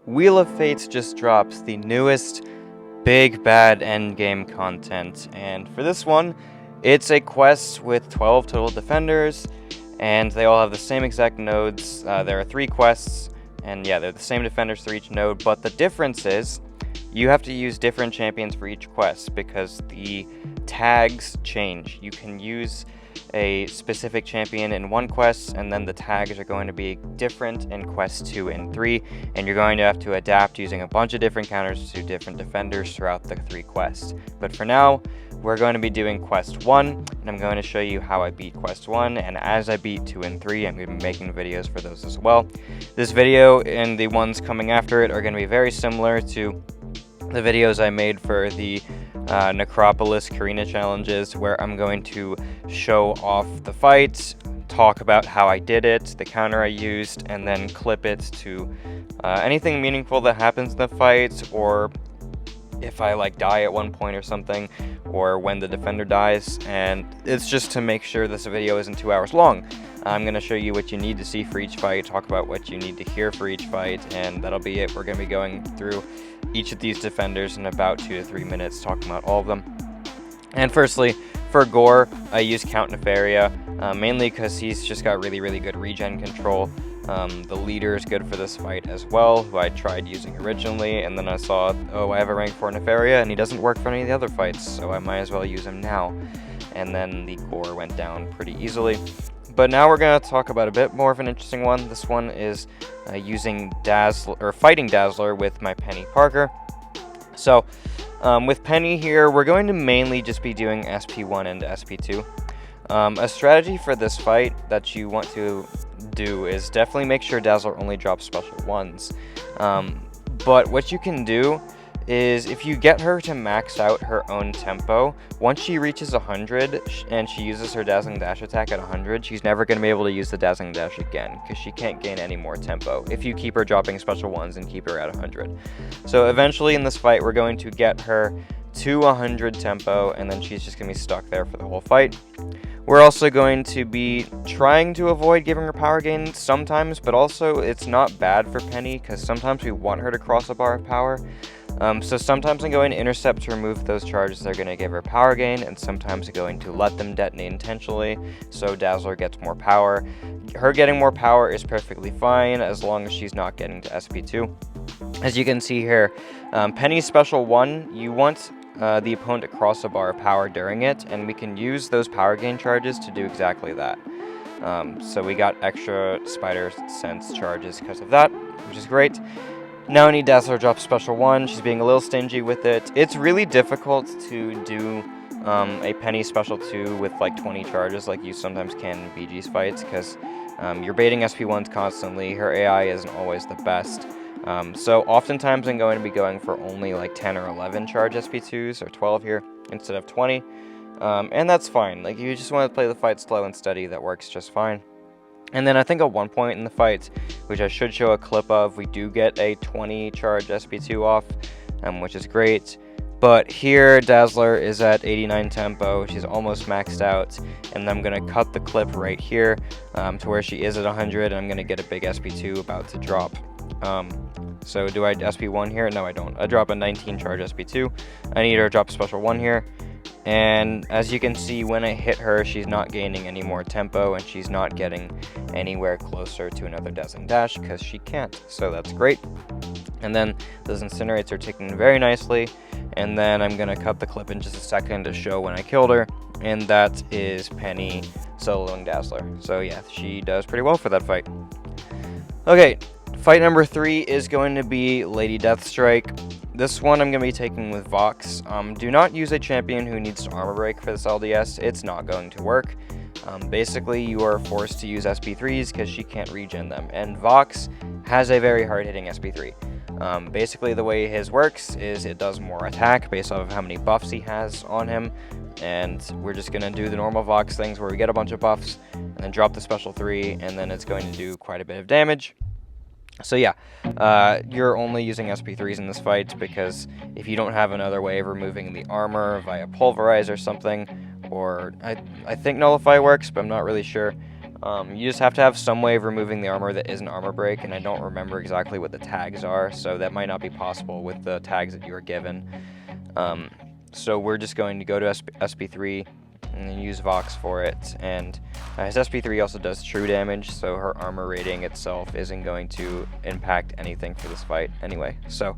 Wheel of Fates just drops the newest big bad endgame content, and for this one, it's a quest with 12 total defenders, and they all have the same exact nodes. There are 3 quests, and yeah, they're the same defenders for each node, but the difference is you have to use different champions for each quest because the tags change. You can use a specific champion in one quest, and then the tags are going to be different in quests 2 and 3, and you're going to have to adapt using a bunch of different counters to different defenders throughout the 3 quests. But for now, we're going to be doing quest 1, and I'm going to show you how I beat quest 1, and as I beat 2 and 3, I'm going to be making videos for those as well. This video and the ones coming after it are going to be very similar to the videos I made for the Necropolis Karina challenges, where I'm going to show off the fights, talk about how I did it, the counter I used, and then clip it to anything meaningful that happens in the fights, or if I die at one point or something, or when the defender dies. And it's just to make sure this video isn't 2 hours long. I'm going to show you what you need to see for each fight, talk about what you need to hear for each fight, and that'll be it. We're going to be going through each of these defenders in about 2 to 3 minutes, talking about all of them. And firstly, for Gorr, I use Count Nefaria, mainly because he's just got really good regen control. The leader is good for this fight as well, who I tried using originally, and then I saw, oh, I have a rank 4 Nefaria, and he doesn't work for any of the other fights, so I might as well use him now. And then the Gorr went down pretty easily. But now we're going to talk about a bit more of an interesting one. This one is using Dazzler, or fighting Dazzler with my Penny Parker. So, with Penny here, we're going to mainly just be doing SP1 and SP2. A strategy for this fight that you want to do is definitely make sure Dazzler only drops special ones. But what you can do is, if you get her to max out her own tempo, once she reaches 100 and she uses her Dazzling Dash attack at 100, she's never going to be able to use the Dazzling Dash again, because she can't gain any more tempo if you keep her dropping special ones and keep her at 100. So eventually in this fight, we're going to get her to 100 tempo, and then she's just going to be stuck there for the whole fight. We're also going to be trying to avoid giving her power gain sometimes, but also it's not bad for Penny, because sometimes we want her to cross a bar of power. So sometimes I'm going to intercept to remove those charges that are going to give her power gain, and sometimes I'm going to let them detonate intentionally so Dazzler gets more power. Her getting more power is perfectly fine as long as she's not getting to SP2. As you can see here, Penny's special 1, you want the opponent to cross a bar of power during it, and we can use those power gain charges to do exactly that. So we got extra Spider Sense charges because of that, which is great. Now I need Dazzler to drop special 1. She's being a little stingy with it. It's really difficult to do a Penny special 2 with 20 charges like you sometimes can in BG's fights, because you're baiting SP1s constantly. Her AI isn't always the best. So oftentimes I'm going to be going for only 10 or 11 charge SP2s, or 12 here, instead of 20. And that's fine. You just want to play the fight slow and steady, that works just fine. And then I think at one point in the fight, which I should show a clip of, we do get a 20 charge SP2 off, which is great. But here, Dazzler is at 89 tempo, she's almost maxed out, and I'm going to cut the clip right here to where she is at 100, and I'm going to get a big SP2 about to drop. So do I SP1 here? No, I don't. I drop a 19 charge SP2. I need her to drop special 1 here. And as you can see, when I hit her, she's not gaining any more tempo, and she's not getting anywhere closer to another Dazzling Dash, because she can't, so that's great. And then those incinerates are ticking very nicely, and then I'm going to cut the clip in just a second to show when I killed her, and that is Penny soloing Dazzler. So yeah, she does pretty well for that fight. Okay, fight number 3 is going to be Lady Deathstrike. This one I'm going to be taking with Vox. Do not use a champion who needs to armor break for this LDS. It's not going to work. Basically, you are forced to use SP3s because she can't regen them. And Vox has a very hard-hitting SP3. Basically, the way his works is it does more attack based off of how many buffs he has on him. And we're just going to do the normal Vox things where we get a bunch of buffs and then drop the special 3, and then it's going to do quite a bit of damage. So yeah, you're only using SP3s in this fight, because if you don't have another way of removing the armor via Pulverize or something, or I think Nullify works, but I'm not really sure, You just have to have some way of removing the armor that isn't armor break, and I don't remember exactly what the tags are, so that might not be possible with the tags that you were given. So we're just going to go to SP3 and then use Vox for it, and his SP3 also does true damage, so her armor rating itself isn't going to impact anything for this fight anyway. So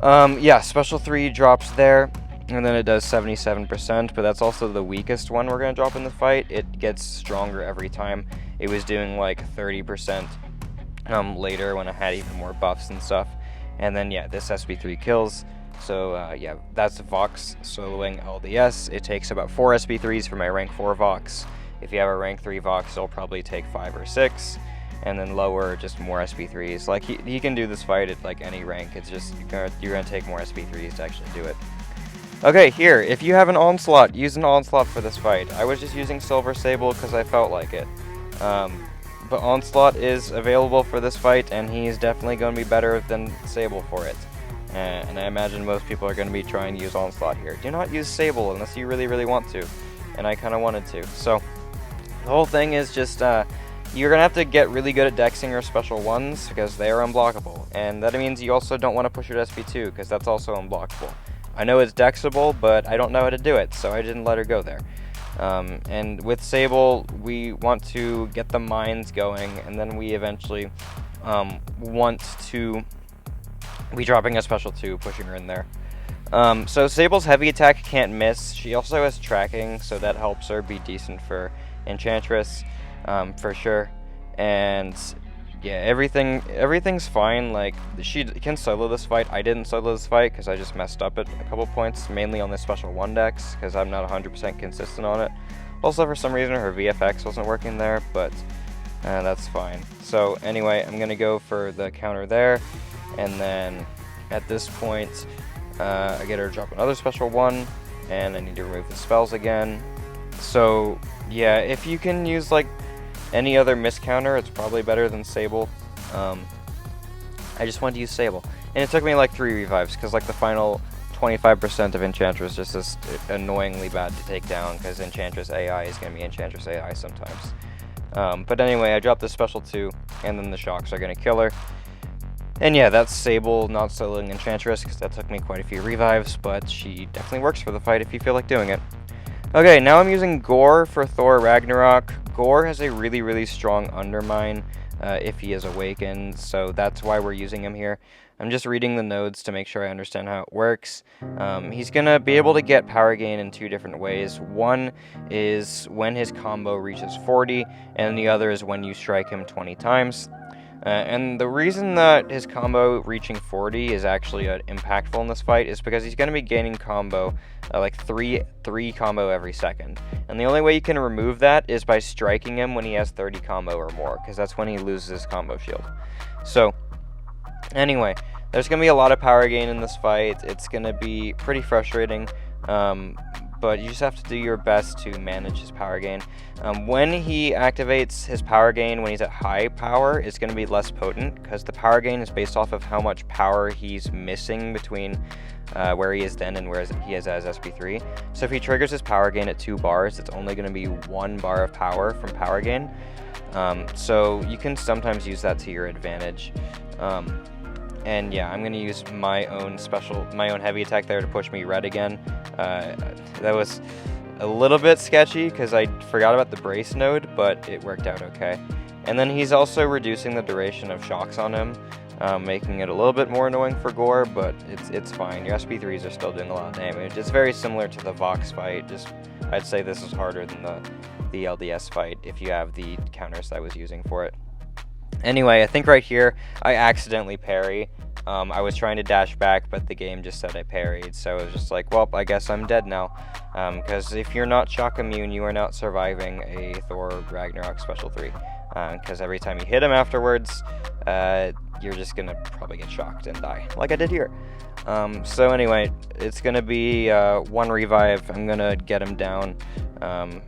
yeah, special 3 drops there, and then it does 77%, but that's also the weakest one we're going to drop in the fight. It gets stronger every time. It was doing like 30% later when I had even more buffs and stuff. And then yeah, this SP3 kills. So yeah, that's Vox soloing LDS. It takes about 4 SP3s for my rank 4 Vox. If you have a rank 3 Vox, it'll probably take 5 or 6. And then lower, just more SP3s. Like, he can do this fight at like any rank. It's just, you're gonna take more SP3s to actually do it. Okay, here, if you have an Onslaught, use an Onslaught for this fight. I was just using Silver Sable because I felt like it. But Onslaught is available for this fight, and he's definitely going to be better than Sable for it. And I imagine most people are going to be trying to use Onslaught here. Do not use Sable unless you really, really want to. And I kind of wanted to. So, the whole thing is just, you're going to have to get really good at dexing your special 1s, because they are unblockable. And that means you also don't want to push your SP2, because that's also unblockable. I know it's dexable, but I don't know how to do it, so I didn't let her go there. And with Sable, we want to get the mines going, and then we eventually want to be dropping a special 2, pushing her in there. So Sable's heavy attack can't miss. She also has tracking, so that helps her be decent for Enchantress, for sure. And yeah, everything's fine. Like, she can solo this fight. I didn't solo this fight because I just messed up at a couple points, mainly on the special 1 dex, because I'm not 100% consistent on it. Also, for some reason, her VFX wasn't working there, but that's fine. So anyway, I'm going to go for the counter there, and then at this point, I get her to drop another special 1, and I need to remove the spells again. So yeah, if you can use like any other miscounter, it's probably better than Sable. I just wanted to use Sable. And it took me like 3 revives, because like the final 25% of Enchantress is just annoyingly bad to take down, because Enchantress AI is going to be Enchantress AI sometimes. But anyway, I dropped the special 2, and then the shocks are going to kill her. And yeah, that's Sable not soloing Enchantress, because that took me quite a few revives, but she definitely works for the fight if you feel like doing it. Okay, now I'm using Gorr for Thor Ragnarok. Gorr has a really, really strong undermine if he is awakened, so that's why we're using him here. I'm just reading the nodes to make sure I understand how it works. He's going to be able to get power gain in 2 different ways. One is when his combo reaches 40, and the other is when you strike him 20 times. And the reason that his combo reaching 40 is actually impactful in this fight is because he's going to be gaining combo, like 3 combo every second. And the only way you can remove that is by striking him when he has 30 combo or more, because that's when he loses his combo shield. So, anyway, there's going to be a lot of power gain in this fight. It's going to be pretty frustrating, but you just have to do your best to manage his power gain. When he activates his power gain when he's at high power, it's going to be less potent, because the power gain is based off of how much power he's missing between where he is then and where he is as SP3. So if he triggers his power gain at 2 bars, it's only going to be 1 bar of power from power gain. So you can sometimes use that to your advantage. And yeah, I'm going to use my own heavy attack there to push me red again. That was a little bit sketchy because I forgot about the brace node, but it worked out okay. And then he's also reducing the duration of shocks on him, making it a little bit more annoying for Gorr, but it's fine. Your SP3s are still doing a lot of damage. It's very similar to the Vox fight, just I'd say this is harder than the LDS fight if you have the counters that I was using for it. Anyway, I think right here, I accidentally parry. I was trying to dash back, but the game just said I parried, so it was just like, well, I guess I'm dead now. Because if you're not shock immune, you are not surviving a Thor Ragnarok Special 3. Because every time you hit him afterwards, you're just going to probably get shocked and die, like I did here. So anyway, it's going to be 1 revive. I'm going to get him down, and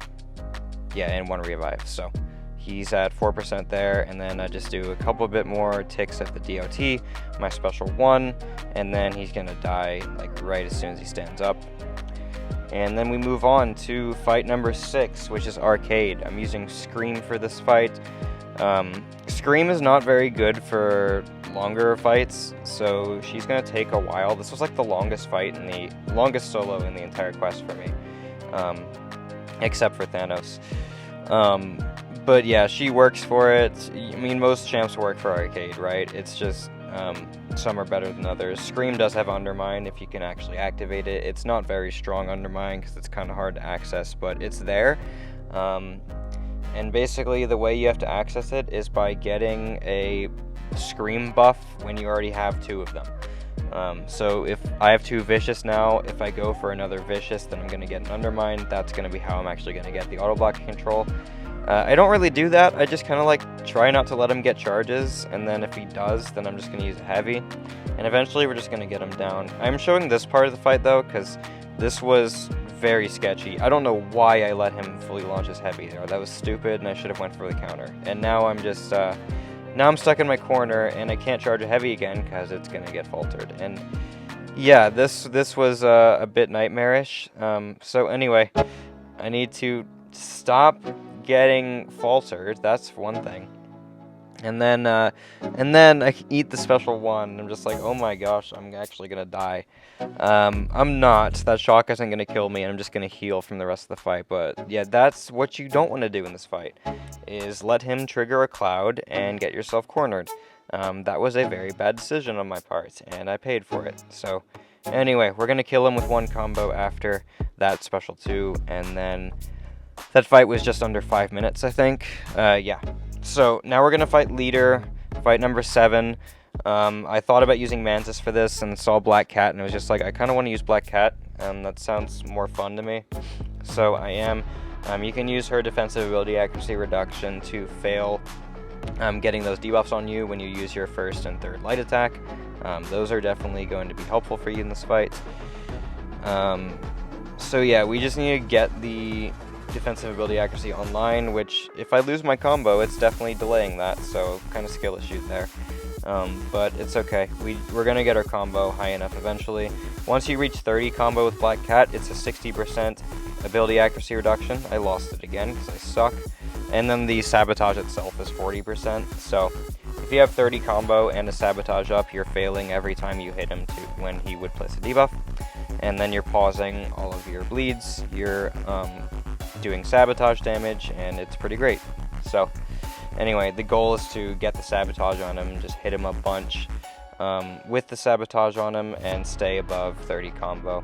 1 revive, so he's at 4% there, and then I just do a couple bit more ticks at the DOT, my special 1, and then he's gonna die like right as soon as he stands up. And then we move on to fight number 6, which is Arcade. I'm using Scream for this fight. Scream is not very good for longer fights, so she's gonna take a while. This was like the longest fight and the longest solo in the entire quest for me, except for Thanos. But yeah, she works for it. I mean, most champs work for Arcade, right? It's just some are better than others. Scream does have Undermine if you can actually activate it. It's not very strong Undermine because it's kind of hard to access, but it's there. And basically the way you have to access it is by getting a Scream buff when you already have 2 of them. So if I have 2 Vicious now, if I go for another Vicious, then I'm going to get an Undermine. That's going to be how I'm actually going to get the auto block control. I don't really do that. I just kind of like try not to let him get charges, and then if he does, then I'm just going to use a heavy, and eventually we're just going to get him down. I'm showing this part of the fight though because this was very sketchy. I don't know why I let him fully launch his heavy there. That was stupid, and I should have went for the counter. And now I'm just now I'm stuck in my corner, and I can't charge a heavy again because it's going to get faltered. And yeah, this was a bit nightmarish. So anyway, I need to stop getting faltered. That's one thing. And then I eat the special one. I'm just like, oh my gosh, I'm actually gonna die. I'm not. That shock isn't gonna kill me, and I'm just gonna heal from the rest of the fight. But yeah, that's what you don't want to do in this fight, is let him trigger a cloud and get yourself cornered. That was a very bad decision on my part, and I paid for it. So anyway, we're gonna kill him with 1 combo after that special 2, and then that fight was just under 5 minutes, I think. Yeah. So now we're gonna fight Leader, fight number 7. I thought about using Mantis for this and saw Black Cat, and it was just like, I kind of want to use Black Cat. That sounds more fun to me. So I am. You can use her defensive ability accuracy reduction to fail getting those debuffs on you when you use your 1st and 3rd light attack. Those are definitely going to be helpful for you in this fight. So yeah, we just need to get the defensive ability accuracy online, which if I lose my combo, it's definitely delaying that, so kind of skill issue there. But it's okay. We're gonna get our combo high enough eventually. Once you reach 30 combo with Black Cat, it's a 60% ability accuracy reduction. I lost it again because I suck. And then the sabotage itself is 40%. So if you have 30 combo and a sabotage up, you're failing every time you hit him when he would place a debuff. And then you're pausing all of your bleeds. You're doing sabotage damage, and it's pretty great. So anyway, the goal is to get the sabotage on him and just hit him a bunch with the sabotage on him and stay above 30 combo.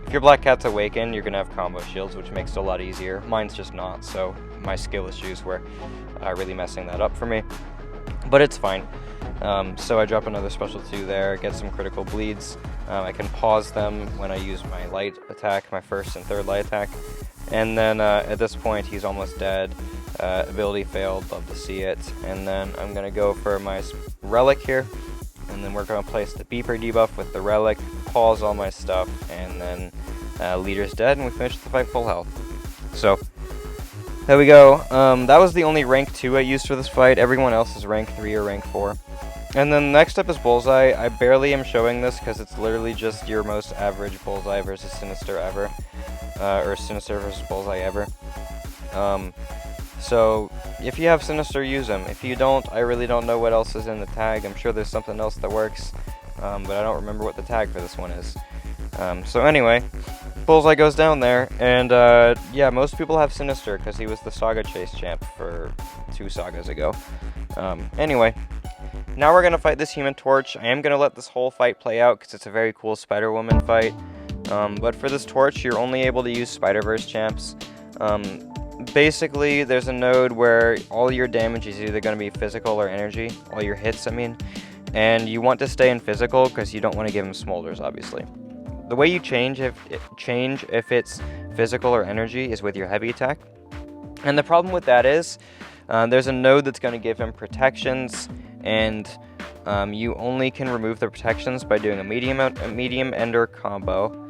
If your Black Cat's awakened, you're gonna have combo shields, which makes it a lot easier. Mine's just not, so my skill issues were really messing that up for me, but it's fine. So I drop another special 2 there, get some critical bleeds. I can pause them when I use my light attack, my 1st and 3rd light attack. And then at this point, he's almost dead. Ability failed, love to see it. And then I'm going to go for my relic here. And then we're going to place the beeper debuff with the relic, pause all my stuff, and then Leader's dead, and we finish the fight full health. So there we go. That was the only rank 2 I used for this fight. Everyone else is rank 3 or rank 4. And then next up is Bullseye. I barely am showing this because it's literally just your most average Bullseye versus Sinister ever. Or Sinister versus Bullseye ever. So if you have Sinister, use him. If you don't, I really don't know what else is in the tag. I'm sure there's something else that works, but I don't remember what the tag for this one is. So anyway, Bullseye goes down there, and yeah, most people have Sinister because he was the Saga Chase champ for 2 sagas ago. Anyway, now we're gonna fight this Human Torch. I am gonna let this whole fight play out because it's a very cool Spider-Woman fight. But for this Torch, you're only able to use Spider-Verse champs. Basically, there's a node where all your damage is either going to be physical or energy, all your hits, I mean, and you want to stay in physical because you don't want to give him smolders, obviously. The way you change if it's physical or energy is with your heavy attack, and the problem with that is there's a node that's going to give him protections, and you only can remove the protections by doing a medium ender combo,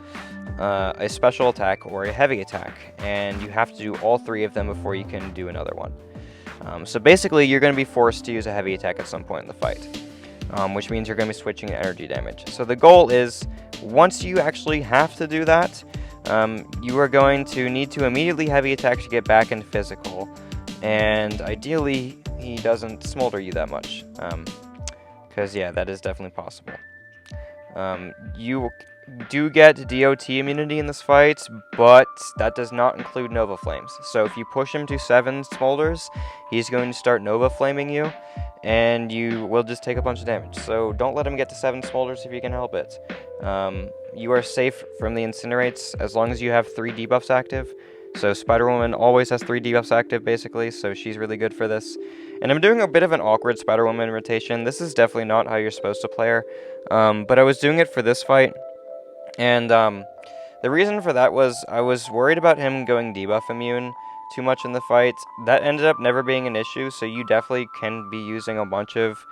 a special attack, or a heavy attack, and you have to do all 3 of them before you can do another one. So basically, you're going to be forced to use a heavy attack at some point in the fight, which means you're going to be switching to energy damage. So the goal is, once you actually have to do that, you are going to need to immediately heavy attack to get back into physical, and ideally he doesn't smolder you that much, because yeah, that is definitely possible. You do get DOT immunity in this fight, but that does not include Nova Flames. So if you push him to 7 smolders, he's going to start Nova Flaming you, and you will just take a bunch of damage. So don't let him get to 7 smolders if you can help it. You are safe from the incinerates as long as you have 3 debuffs active. So Spider-Woman always has 3 debuffs active, basically, so she's really good for this. And I'm doing a bit of an awkward Spider-Woman rotation. This is definitely not how you're supposed to play her, but I was doing it for this fight. And the reason for that was I was worried about him going debuff immune too much in the fight. That ended up never being an issue, so you definitely can be using a bunch of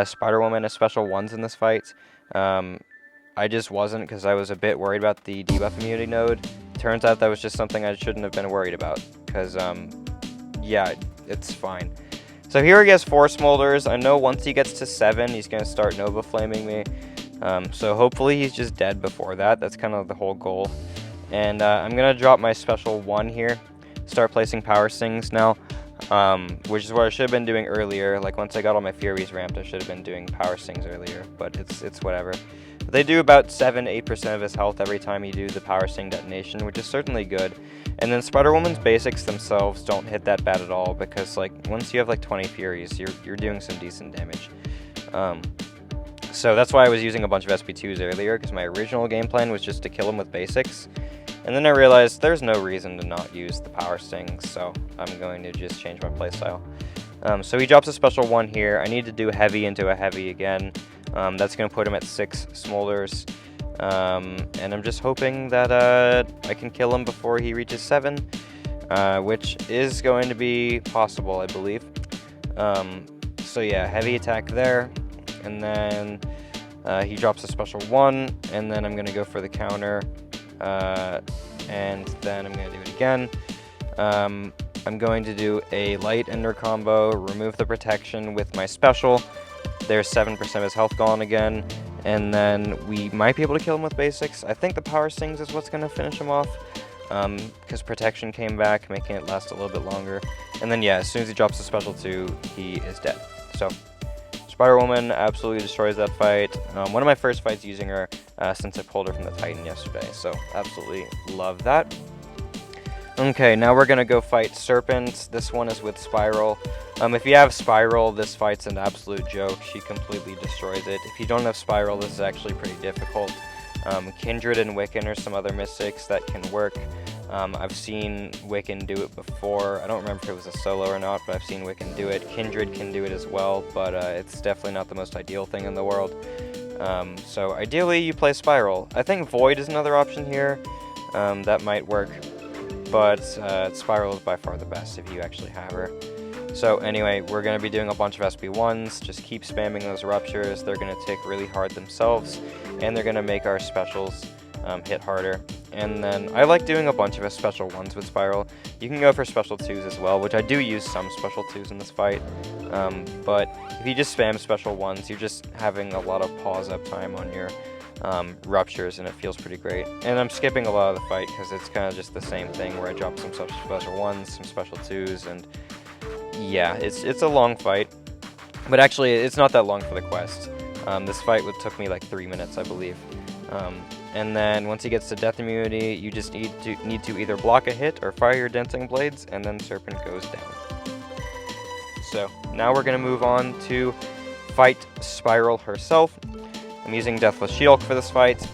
Spider-Woman as special ones in this fight. I just wasn't, because I was a bit worried about the debuff immunity node. Turns out that was just something I shouldn't have been worried about, because, yeah, it's fine. So here he has 4 smolders. I know once he gets to 7, he's going to start Nova Flaming me. So hopefully he's just dead before that. That's kind of the whole goal. And I'm going to drop my special 1 here. Start placing Power Stings now, which is what I should have been doing earlier. Like, once I got all my Furies ramped, I should have been doing Power Stings earlier, but it's whatever. They do about 7-8% of his health every time you do the Power Sting detonation, which is certainly good. And then Spider-Woman's basics themselves don't hit that bad at all, because like once you have like 20 Furies, you're doing some decent damage. So that's why I was using a bunch of SP2s earlier, because my original game plan was just to kill him with basics. And then I realized there's no reason to not use the Power Stings, so I'm going to just change my playstyle. So he drops a special 1 here. I need to do heavy into a heavy again. That's going to put him at 6 smolders. And I'm just hoping that I can kill him before he reaches 7, which is going to be possible, I believe. So yeah, heavy attack there. And then he drops a special 1, and then I'm going to go for the counter, and then I'm going to do it again. I'm going to do a light ender combo, remove the protection with my special. There's 7% of his health gone again, and then we might be able to kill him with basics. I think the Power Stings is what's going to finish him off, because protection came back, making it last a little bit longer. And then yeah, as soon as he drops the special 2, he is dead. So Spider-Woman absolutely destroys that fight. One of my first fights using her since I pulled her from the Titan yesterday, so absolutely love that. Okay, now we're going to go fight Serpent. This one is with Spiral. If you have Spiral, this fight's an absolute joke. She completely destroys it. If you don't have Spiral, this is actually pretty difficult. Kindred and Wiccan are some other mystics that can work. I've seen Wiccan do it before. I don't remember if it was a solo or not, but I've seen Wiccan do it. Kindred can do it as well, but it's definitely not the most ideal thing in the world. So ideally, you play Spiral. I think Void is another option here. That might work, but Spiral is by far the best if you actually have her. So anyway, we're going to be doing a bunch of SP1s. Just keep spamming those ruptures. They're going to tick really hard themselves, and they're going to make our specials hit harder. And then I like doing a bunch of special 1s with Spiral. You can go for special 2s as well, which I do use some special 2s in this fight. But if you just spam special 1s, you're just having a lot of pause up time on your ruptures, and it feels pretty great. And I'm skipping a lot of the fight because it's kind of just the same thing where I drop some special 1s, some special 2s, and yeah, it's a long fight. But actually, it's not that long for the quest. This fight took me like 3 minutes, I believe. And then once he gets to death immunity, you just need to either block a hit or fire your dancing blades, and then Serpent goes down. So now we're going to move on to fight Spiral herself. I'm using Deathless She-Hulk for this fight.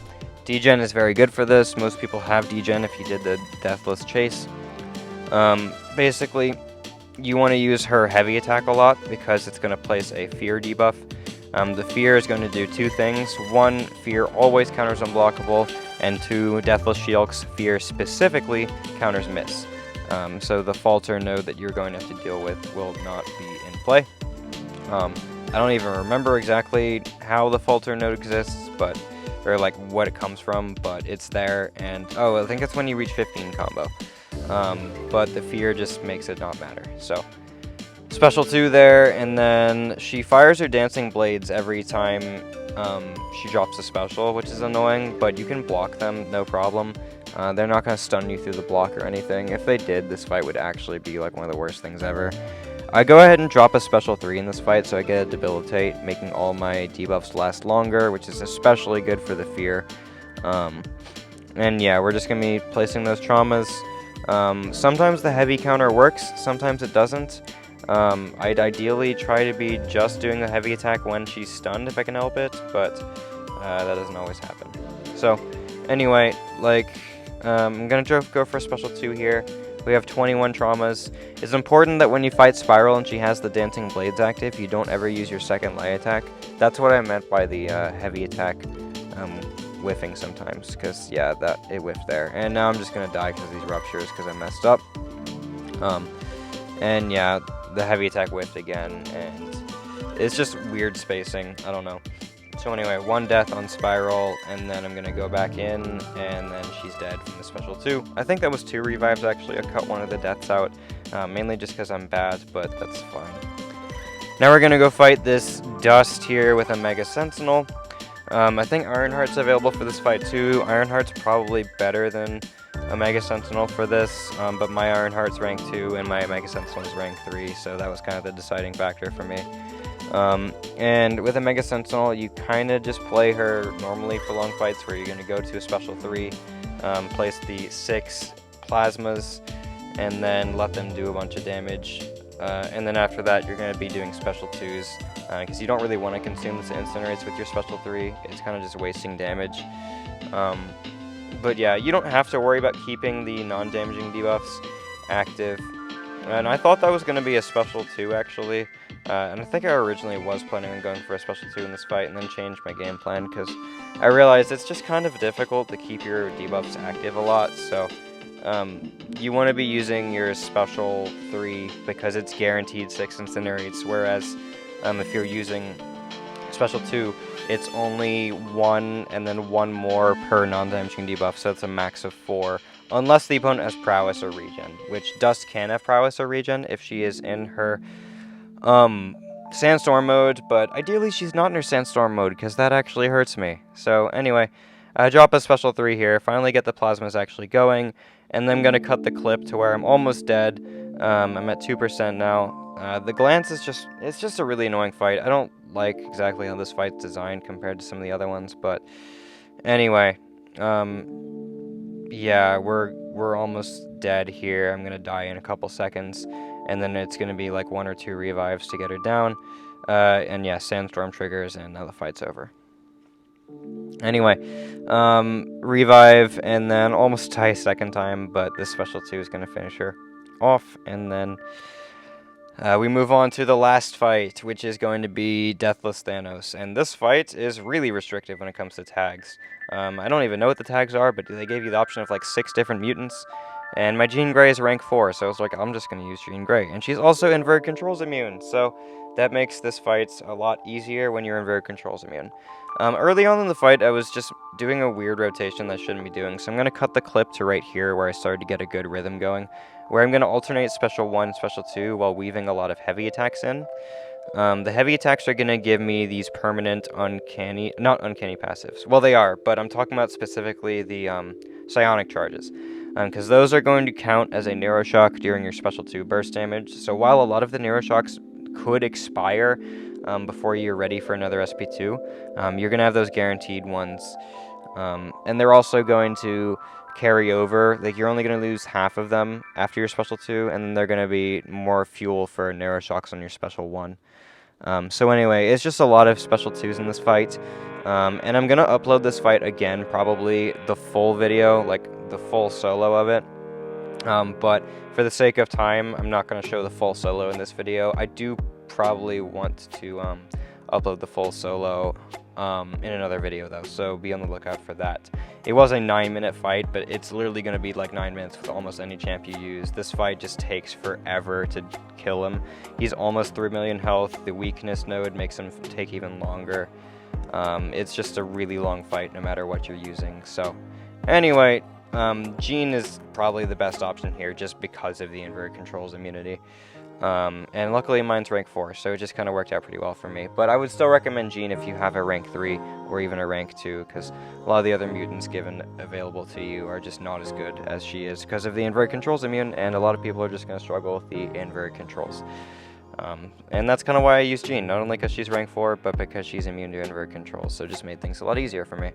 Degen is very good for this. Most people have Degen if you did the Deathless Chase. Basically, you want to use her heavy attack a lot because it's going to place a fear debuff. The fear is going to do 2 things. 1, fear always counters unblockable, and 2, Deathless She-Hulk's fear specifically counters miss. So the falter node that you're going to have to deal with will not be in play. I don't even remember exactly how the falter node exists, or like what it comes from, but it's there, and I think it's when you reach 15 combo. But the fear just makes it not matter. So special 2 there, and then she fires her dancing blades every time she drops a special, which is annoying, but you can block them, no problem. They're not going to stun you through the block or anything. If they did, this fight would actually be like one of the worst things ever. I go ahead and drop a special 3 in this fight, so I get a debilitate, making all my debuffs last longer, which is especially good for the fear. And yeah, we're just going to be placing those traumas. Sometimes the heavy counter works, sometimes it doesn't. I'd ideally try to be just doing the heavy attack when she's stunned if I can help it, but that doesn't always happen. So anyway, like, I'm going to go for a special 2 here. We have 21 traumas. It's important that when you fight Spiral and she has the Dancing Blades active, you don't ever use your second light attack. That's what I meant by the heavy attack whiffing sometimes, because yeah, it whiffed there. And now I'm just going to die because of these ruptures because I messed up. And yeah, the heavy attack whiffed again, and it's just weird spacing. I don't know. So anyway, 1 death on Spiral, and then I'm going to go back in, and then she's dead from the special 2. I think that was 2 revives, actually. I cut one of the deaths out, mainly just because I'm bad, but that's fine. Now we're going to go fight this Dust here with a Mega Sentinel. I think Ironheart's available for this fight too. Ironheart's probably better than a Mega Sentinel for this, but my Ironheart's rank 2 and my Mega Sentinel's rank 3, so that was kind of the deciding factor for me. And with a Mega Sentinel, you kind of just play her normally for long fights, where you're going to go to a special 3, place the 6 plasmas, and then let them do a bunch of damage. And then after that, you're going to be doing special 2s, because you don't really want to consume the incinerates with your special 3. It's kind of just wasting damage. But yeah, you don't have to worry about keeping the non-damaging debuffs active. And I thought that was going to be a special 2, actually. And I think I originally was planning on going for a special 2 in this fight, and then changed my game plan, because I realized it's just kind of difficult to keep your debuffs active a lot. So you want to be using your special 3 because it's guaranteed 6 incinerates, whereas if you're using special 2, it's only 1 and then 1 more per non-damaging debuff, so it's a max of 4. Unless the opponent has prowess or regen, which Dust can have prowess or regen if she is in her Sandstorm mode, but ideally she's not in her Sandstorm mode, because that actually hurts me. So anyway, I drop a special 3 here, finally get the plasmas actually going, and then I'm going to cut the clip to where I'm almost dead. I'm at 2% now. The glance is just a really annoying fight. I don't like exactly how this fight's designed compared to some of the other ones, but anyway, yeah, we're almost dead here. I'm gonna die in a couple seconds, and then it's gonna be like 1 or 2 revives to get her down. And yeah, Sandstorm triggers, and now the fight's over. Anyway, revive, and then almost die a second time, but this special 2 is gonna finish her off, and then we move on to the last fight, which is going to be Deathless Thanos. And this fight is really restrictive when it comes to tags. I don't even know what the tags are, but they gave you the option of like 6 different mutants. And my Jean Grey is rank 4, so I was like, I'm just going to use Jean Grey. And she's also Inverted Controls immune, so that makes this fight a lot easier when you're Inverted Controls immune. Early on in the fight, I was just doing a weird rotation that I shouldn't be doing, so I'm going to cut the clip to right here where I started to get a good rhythm going, where I'm going to alternate special 1, special 2 while weaving a lot of heavy attacks in. The heavy attacks are going to give me these permanent not uncanny passives. Well, they are, but I'm talking about specifically the psionic charges, because those are going to count as a Neuroshock during your special 2 burst damage. So while a lot of the Neuroshocks could expire before you're ready for another SP2, you're going to have those guaranteed ones. And they're also going to carry over. Like, you're only going to lose half of them after your special 2, and then they're going to be more fuel for Neuroshocks on your special 1. So anyway, it's just a lot of special 2s in this fight. And I'm going to upload this fight again, probably the full video, like the full solo of it. But for the sake of time, I'm not going to show the full solo in this video. I do probably want to upload the full solo in another video though, so be on the lookout for that. It was a 9-minute fight, but it's literally going to be like 9 minutes with almost any champ you use. This fight just takes forever to kill him. He's almost 3 million health. The weakness node makes him take even longer. It's just a really long fight no matter what you're using. So anyway, Jean is probably the best option here just because of the Inverted Controls immunity. And luckily mine's rank 4, so it just kind of worked out pretty well for me. But I would still recommend Jean if you have a rank 3 or even a rank 2, because a lot of the other mutants given available to you are just not as good as she is because of the invert controls immune, and a lot of people are just going to struggle with the invert controls. And that's kind of why I use Jean, not only because she's rank 4, but because she's immune to invert controls, so it just made things a lot easier for me.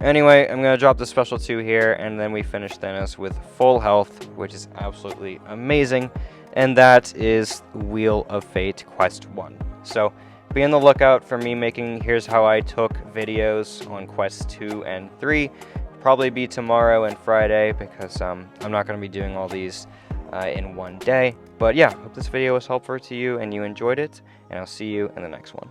Anyway, I'm going to drop the special 2 here, and then we finish Thanos with full health, which is absolutely amazing, and that is Wheel of Fate Quest 1. So, be on the lookout for me making Here's How I Took videos on Quest 2 and 3. Probably be tomorrow and Friday, because I'm not going to be doing all these in one day. But yeah, hope this video was helpful to you and you enjoyed it, and I'll see you in the next one.